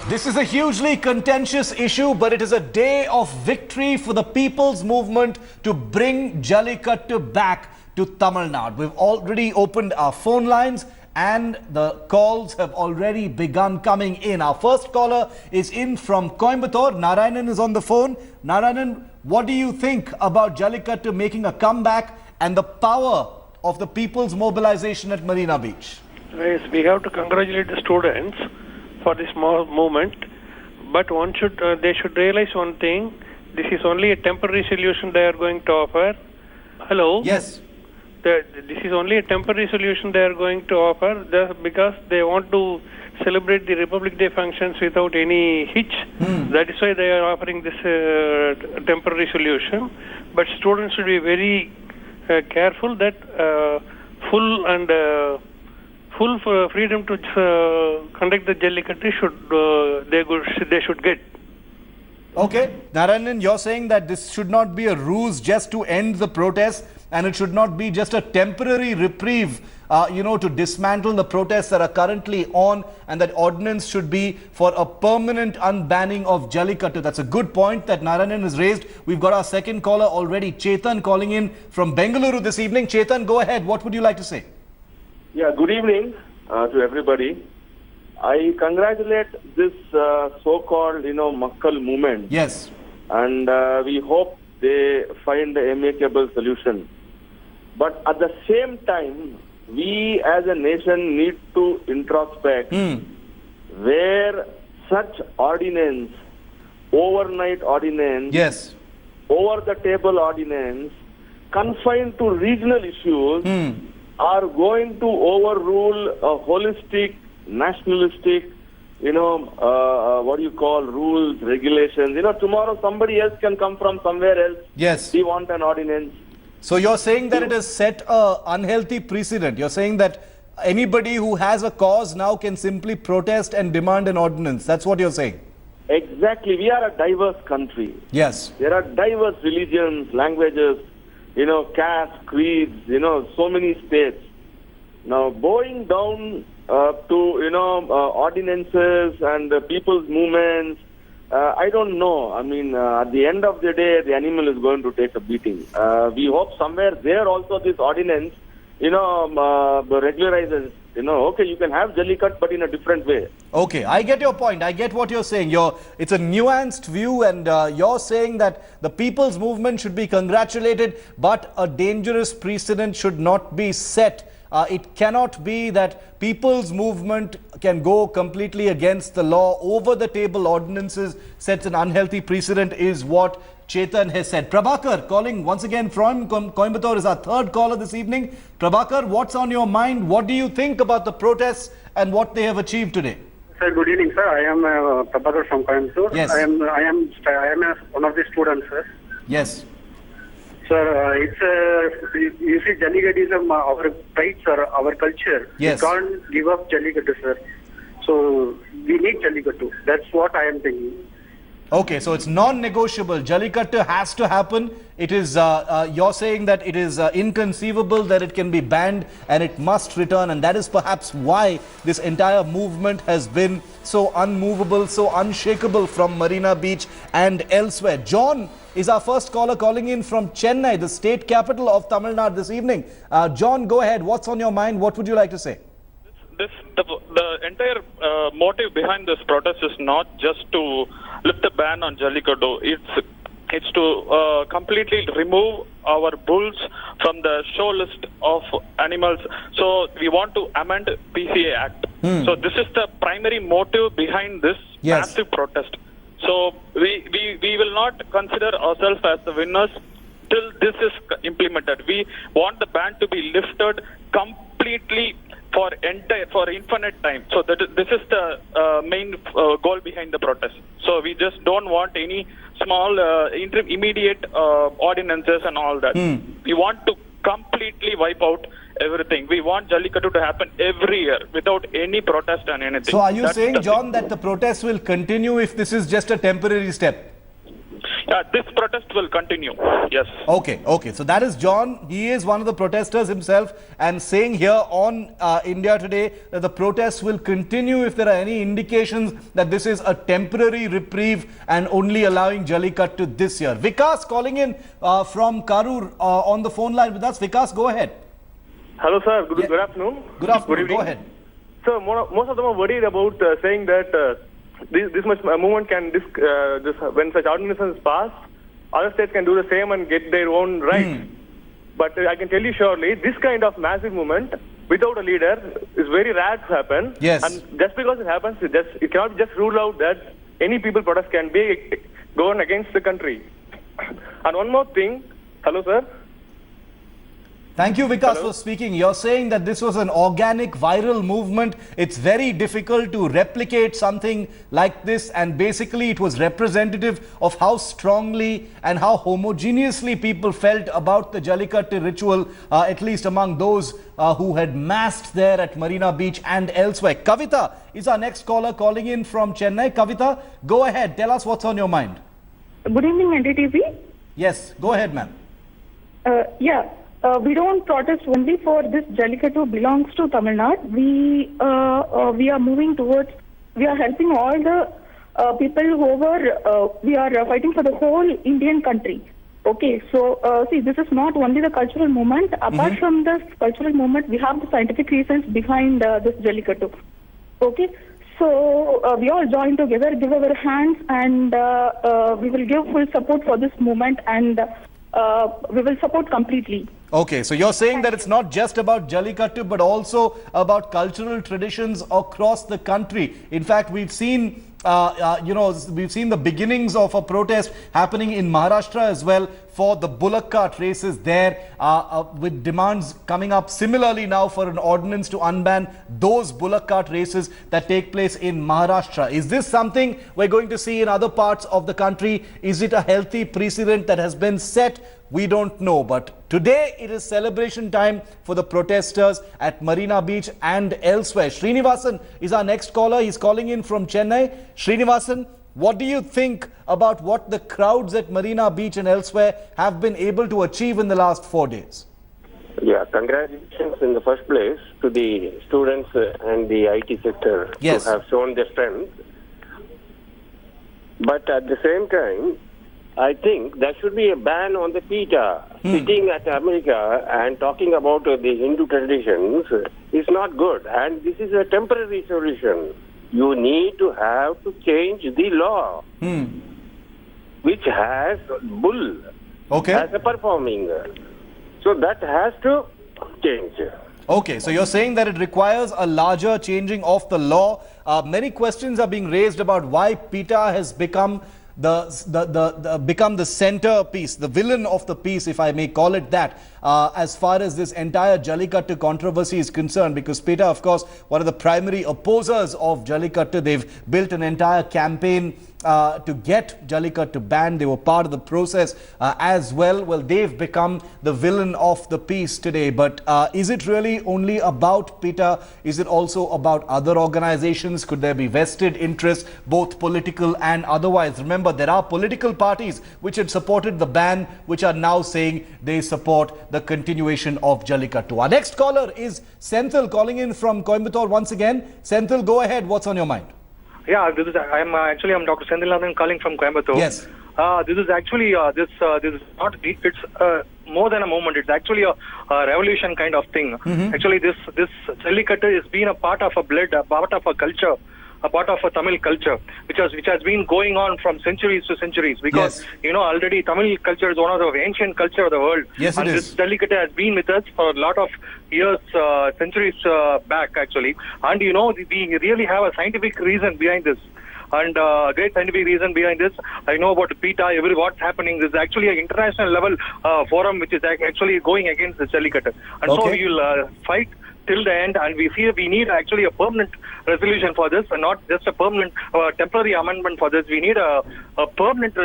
This is a hugely contentious issue, but it is a day of victory for the people's movement to bring Jallikattu back to Tamil Nadu. We've already opened our phone lines and the calls have already begun coming in. Our first caller is in from Coimbatore. Narayanan is on the phone. Narayanan, what do you think about Jallikattu making a comeback and the power of the people's mobilization at Marina Beach? Yes, we have to congratulate the students for this movement, but they should realize one thing: this is only a temporary solution they are going to offer. Hello. Yes. This is only a temporary solution they are going to offer, just because they want to celebrate the Republic Day functions without any hitch. That is why they are offering this temporary solution. But students should be very careful that full freedom to conduct the Jallikattu they should get. Okay, Narayanan, you're saying that this should not be a ruse just to end the protest, and it should not be just a temporary reprieve, to dismantle the protests that are currently on, and that ordinance should be for a permanent unbanning of Jallikattu. That's a good point that Narayanan has raised. We've got our second caller already, Chetan, calling in from Bengaluru this evening. Chetan, go ahead. What would you like to say? Yeah, good evening to everybody. I congratulate this so-called, Makkal movement. Yes. And we hope they find an amicable solution. But at the same time, we as a nation need to introspect where such ordinance, overnight ordinance, yes, over-the-table ordinance, confined to regional issues, are going to overrule a holistic, nationalistic, rules, regulations. Tomorrow somebody else can come from somewhere else. Yes. We want an ordinance. So you're saying that it has set an unhealthy precedent. You're saying that anybody who has a cause now can simply protest and demand an ordinance. That's what you're saying. Exactly. We are a diverse country. Yes. There are diverse religions, languages, castes, creeds, so many states. Now, bowing down to, ordinances and people's movements, I don't know. I mean, at the end of the day, the animal is going to take a beating. We hope somewhere there also this ordinance, regularizes. Okay, you can have Jallikattu, but in a different way. Okay, I get your point. I get what you're saying. It's a nuanced view, and you're saying that the people's movement should be congratulated, but a dangerous precedent should not be set. It cannot be that people's movement can go completely against the law. Over-the-table ordinances sets an unhealthy precedent is what Chetan has said. Prabhakar, calling once again from Coimbatore, is our third caller this evening. Prabhakar, what's on your mind? What do you think about the protests and what they have achieved today? Sir, good evening, sir. I am Prabhakar from Coimbatore. Yes. I am one of the students, sir. Yes. Sir, you see, Jallikattu is our pride, sir, our culture. Yes. We can't give up Jallikattu, sir. So, we need Jallikattu. That's what I am thinking. Okay, so it's non-negotiable. Jallikattu has to happen. It is, you're saying that it is inconceivable that it can be banned and it must return. And that is perhaps why this entire movement has been so unmovable, so unshakable from Marina Beach and elsewhere. John is our first caller calling in from Chennai, the state capital of Tamil Nadu this evening. John, go ahead. What's on your mind? What would you like to say? The entire motive behind this protest is not just to lift the ban on Jallikattu. It's to completely remove our bulls from the show list of animals. So we want to amend PCA Act. So this is the primary motive behind this massive protest. So we will not consider ourselves as the winners till this is implemented. We want the ban to be lifted completely for infinite time. So this is the main goal behind the protest. So we just don't want any small immediate ordinances and all that. We want to completely wipe out everything. We want Jallikattu to happen every year without any protest and anything. So are you saying, John, that the protest will continue if this is just a temporary step? This protest will continue. Yes. Okay, okay. So that is John. He is one of the protesters himself and saying here on India Today that the protests will continue if there are any indications that this is a temporary reprieve and only allowing Jallikattu this year. Vikas calling in from Karur on the phone line with us. Vikas, go ahead. Hello, sir. Good afternoon. Good afternoon. evening. Go ahead. So, most of them are worried about saying that this much movement can, when such ordinances pass, other states can do the same and get their own rights. But I can tell you surely, this kind of massive movement without a leader is very rare to happen. Yes. And just because it happens, it cannot just rule out that any people protest can be gone against the country. And one more thing. Hello, sir. Thank you, Vikas, for speaking. You're saying that this was an organic, viral movement. It's very difficult to replicate something like this. And basically, it was representative of how strongly and how homogeneously people felt about the Jallikattu ritual, at least among those who had massed there at Marina Beach and elsewhere. Kavita is our next caller calling in from Chennai. Kavita, go ahead. Tell us what's on your mind. Good evening, NDTV. Yes, go ahead, ma'am. We don't protest only for this. Jallikattu belongs to Tamil Nadu. We are moving towards, we are helping all the people who were, we are fighting for the whole Indian country. Okay, so see, this is not only the cultural movement. Apart from this cultural movement, we have the scientific reasons behind this Jallikattu. Okay, so we all join together, give our hands, and we will give full support for this movement, and we will support completely. Okay, so you're saying that it's not just about Jallikattu, but also about cultural traditions across the country. In fact, we've seen, we've seen the beginnings of a protest happening in Maharashtra as well for the bullock cart races there, with demands coming up similarly now for an ordinance to unban those bullock cart races that take place in Maharashtra. Is this something we're going to see in other parts of the country? Is it a healthy precedent that has been set? We don't know, but today it is celebration time for the protesters at Marina Beach and elsewhere. Srinivasan is our next caller. He's calling in from Chennai. Srinivasan, what do you think about what the crowds at Marina Beach and elsewhere have been able to achieve in the last 4 days? Yeah, congratulations in the first place to the students and the IT sector who have shown their strength. But at the same time, I think there should be a ban on the PETA. Sitting at America and talking about the Hindu traditions is not good. And this is a temporary solution. You need to have to change the law, which has bull as a performing. So that has to change. Okay, so you're saying that it requires a larger changing of the law. Many questions are being raised about why PETA has become the centerpiece, the villain of the piece, if I may call it that, as far as this entire Jallikattu controversy is concerned, because PETA, of course, one of the primary opposers of Jallikattu. They've built an entire campaign to get Jallikattu banned. They were part of the process as well. Well, they've become the villain of the piece today. But is it really only about PETA? Is it also about other organizations? Could there be vested interests, both political and otherwise? Remember, there are political parties which had supported the ban, which are now saying they support the continuation of Jallikattu. Our next caller is Senthil calling in from Coimbatore once again. Senthil, go ahead. What's on your mind? Yeah, I'm Dr. Sendhilanathan calling from Coimbatore. Yes. This is actually this is not. It's more than a moment. It's actually a revolution kind of thing. Actually, this Jallikattu has been a part of a blood, a part of a culture, a part of a Tamil culture, which has been going on from centuries to centuries. Because already Tamil culture is one of the ancient culture of the world. Yes, and this Jallikattu has been with us for a lot of years, centuries back actually. And we really have a scientific reason behind this. And great scientific reason behind this. I know about PETA, what's happening. This is actually an international level forum which is actually going against the Jallikattu. And so we will fight till the end, and we feel we need actually a permanent resolution for this, and not just a permanent temporary amendment for this. We need a permanent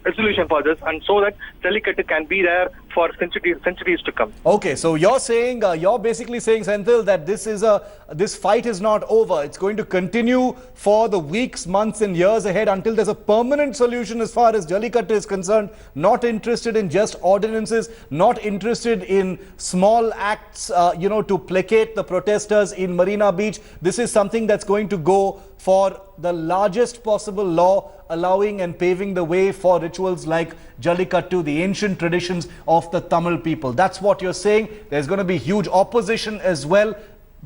resolution for this, and so that Jallikattu can be there for centuries to come. Okay, so you're saying, you're basically saying, Senthil, that this fight is not over. It's going to continue for the weeks, months and years ahead until there's a permanent solution as far as Jallikattu is concerned. Not interested in just ordinances, not interested in small acts, to placate the protesters in Marina Beach. This is something that's going to go for the largest possible law, allowing and paving the way for rituals like Jallikattu, the ancient traditions of the Tamil people. That's what you're saying. There's going to be huge opposition as well.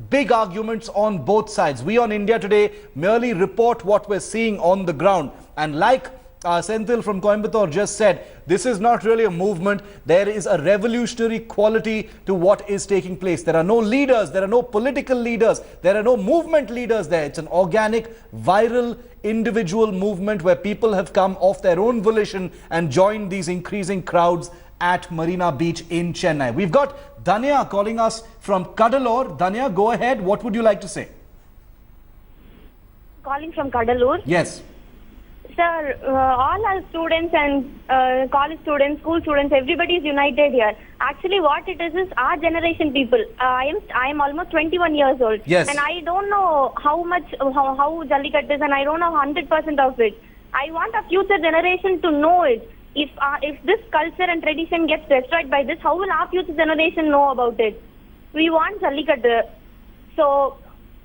Big arguments on both sides. We on India Today merely report what we're seeing on the ground. And like Senthil from Coimbatore just said, this is not really a movement. There is a revolutionary quality to what is taking place. There are no leaders, there are no political leaders, there are no movement leaders there. It's an organic, viral, individual movement where people have come of their own volition and joined these increasing crowds at Marina Beach in Chennai. We've got Danya calling us from Cuddalore. Danya, go ahead. What would you like to say? Calling from Cuddalore. Yes. Sir, all our students and college students, school students, everybody is united here. Actually, what it is our generation people. I am almost 21 years old. Yes. And I don't know how Jallikattu is, and I don't know 100% of it. I want a future generation to know it. If this culture and tradition gets destroyed by this, how will our future generation know about it? We want Jallikattu. So,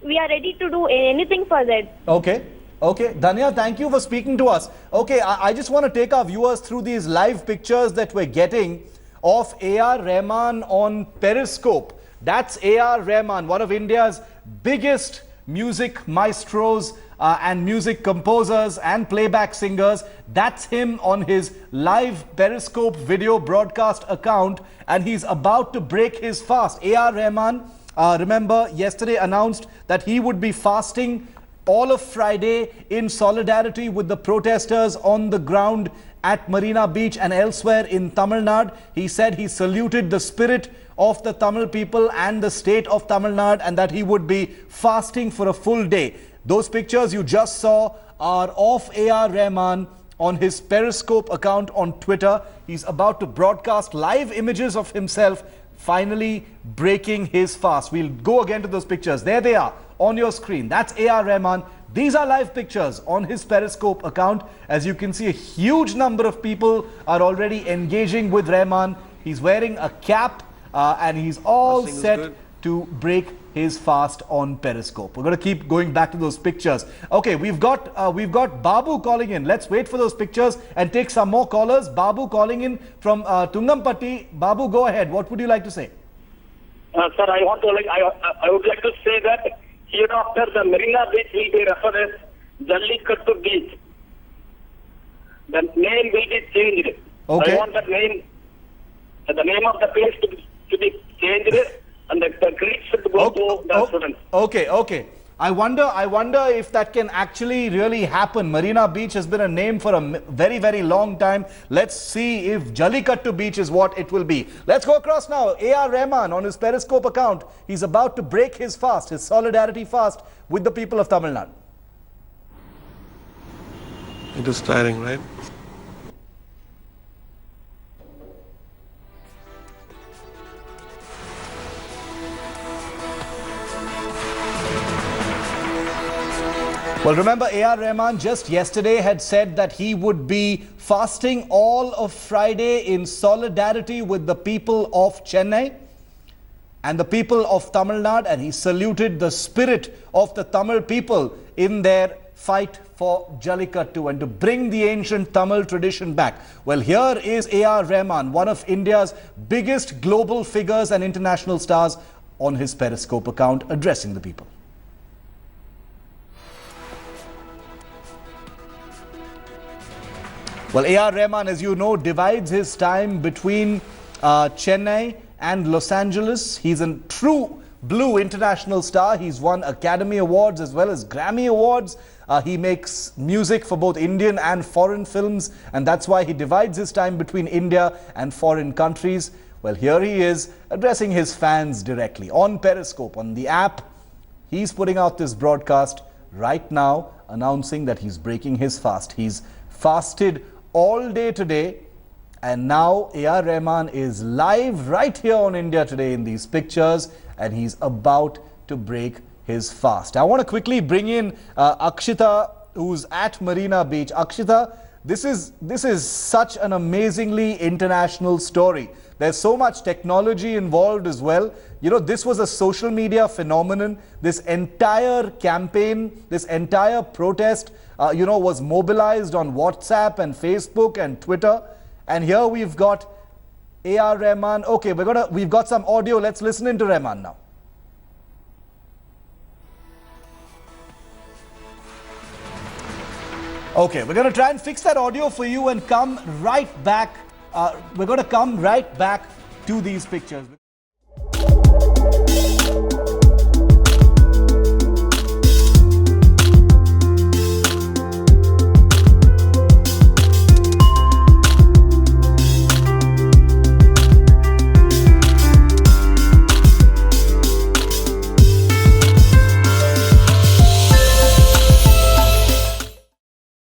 we are ready to do anything for that. Okay. Okay, Danya, thank you for speaking to us. Okay, I just want to take our viewers through these live pictures that we're getting of A.R. Rahman on Periscope. That's A.R. Rahman, one of India's biggest music maestros and music composers and playback singers. That's him on his live Periscope video broadcast account, and he's about to break his fast. A.R. Rahman, remember, yesterday announced that he would be fasting all of Friday in solidarity with the protesters on the ground at Marina Beach and elsewhere in Tamil Nadu. He said he saluted the spirit of the Tamil people and the state of Tamil Nadu, and that he would be fasting for a full day. Those pictures you just saw are of A.R. Rahman on his Periscope account on Twitter. He's about to broadcast live images of himself finally breaking his fast. We'll go again to those pictures. There they are on your screen. That's A.R. Rahman. These are live pictures on his Periscope account. As you can see, a huge number of people are already engaging with Rahman. He's wearing a cap and he's all set to break his fast on Periscope. We're going to keep going back to those pictures. Okay, we've got Babu calling in. Let's wait for those pictures and take some more callers. Babu calling in from Tungampatti. Babu, go ahead. What would you like to say? Sir, I would like to say that hereafter the Marina Beach will be referred as Jallikattu Beach. The name will be changed. Okay. I want the name of the place to be changed, and the grades should go to the students. Okay. I wonder if that can actually really happen. Marina Beach has been a name for a very, very long time. Let's see if Jallikattu Beach is what it will be. Let's go across now. A.R. Rahman on his Periscope account. He's about to break his fast, his solidarity fast with the people of Tamil Nadu. It is tiring, right? Well, remember, A.R. Rahman just yesterday had said that he would be fasting all of Friday in solidarity with the people of Chennai and the people of Tamil Nadu, and he saluted the spirit of the Tamil people in their fight for Jallikattu and to bring the ancient Tamil tradition back. Well, here is A.R. Rahman, one of India's biggest global figures and international stars, on his Periscope account addressing the people. Well, A.R. Rahman, as you know, divides his time between Chennai and Los Angeles. He's a true blue international star. He's won Academy Awards as well as Grammy Awards. He makes music for both Indian and foreign films, and that's why he divides his time between India and foreign countries. Well, here he is addressing his fans directly on Periscope, on the app. He's putting out this broadcast right now, announcing that he's breaking his fast. He's fasted all day today, And now A.R. Rahman is live right here on India Today in these pictures, and he's about to break his fast. I want to quickly bring in Akshita, who's at Marina Beach. Akshita, this is such an amazingly international story. There's so much technology involved as well. You know, this was a social media phenomenon. This entire campaign, this entire protest, was mobilized on WhatsApp and Facebook and Twitter. And here we've got A.R. Rahman. Okay, we've got some audio. Let's listen into Rahman now. Okay, we're going to try and fix that audio for you and come right back. We're going to come right back to these pictures.